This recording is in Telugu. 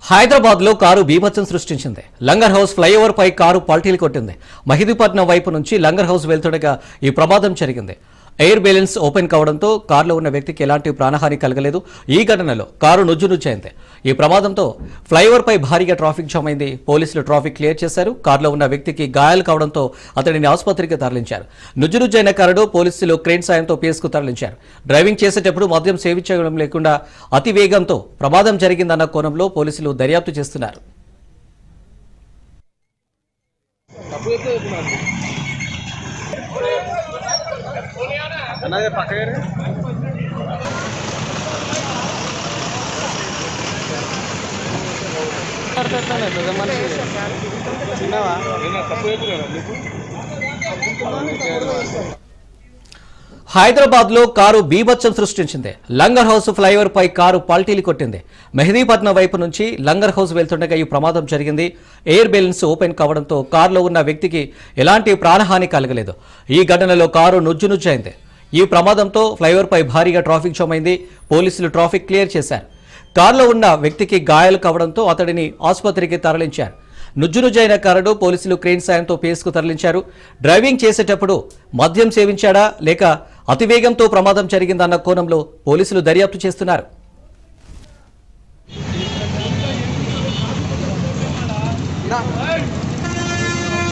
హైదరాబాద్ లో కారు బీభత్సం సృష్టించింది. లంగర్ హౌస్ ఫ్లైఓవర్ పై కారు పల్టీలు కొట్టింది. మహిదీపట్నం వైపు నుంచి లంగర్ హౌస్ వెళ్తుండగా ఈ ప్రమాదం జరిగింది. ఎయిర్ బ్యాలెన్స్ ఓపెన్ కావడంతో కారులో ఉన్న వ్యక్తికి ఎలాంటి ప్రాణహాని కలగలేదు. ఈ ఘటనలో కారు నుజ్జునుజ్జైంది. ఈ ప్రమాదంతో ఫ్లైఓవర్ పై భారీగా ట్రాఫిక్ జామ్ అయింది. పోలీసులు ట్రాఫిక్ క్లియర్ చేశారు. కారులో ఉన్న వ్యక్తికి గాయాలు కావడంతో అతడిని ఆసుపత్రికి తరలించారు. నుజ్జునుజ్జైన కారును పోలీసులు క్రేన్ సాయంతో పిఎస్కు తరలించారు. డ్రైవింగ్ చేసేటప్పుడు మద్యం సేవించడం లేకుండా అతి వేగంతో ప్రమాదం జరిగిందన్న కోణంలో పోలీసులు దర్యాప్తు చేస్తున్నారు. హైదరాబాద్ లో కారు బీభత్సం సృష్టించింది. లంగర్ హౌస్ ఫ్లైఓవర్ పై కారు పల్టీలు కొట్టింది. మెహదీపట్నం వైపు నుంచి లంగర్ హౌస్ వెళ్తుండగా ఈ ప్రమాదం జరిగింది. ఎయిర్ బ్యాలెన్స్ ఓపెన్ కావడంతో కారులో ఉన్న వ్యక్తికి ఎలాంటి ప్రాణహాని కలగలేదు. ఈ ఘటనలో కారు నుజ్జునుజ్జైంది. ఈ ప్రమాదంతో ఫ్లైఓవర్ పై భారీగా ట్రాఫిక్ జామ్ అయింది. పోలీసులు ట్రాఫిక్ క్లియర్ చేశారు. కారులో ఉన్న వ్యక్తికి గాయాలు కావడంతో అతడిని ఆసుపత్రికి తరలించారు. నుజ్జునుజ్జైన కారును పోలీసులు క్రేన్ సాయంతో పిఎస్కు తరలించారు. డ్రైవింగ్ చేసేటప్పుడు మద్యం సేవించాడా లేక అతివేగంతో ప్రమాదం జరిగిందన్న కోణంలో పోలీసులు దర్యాప్తు చేస్తున్నారు.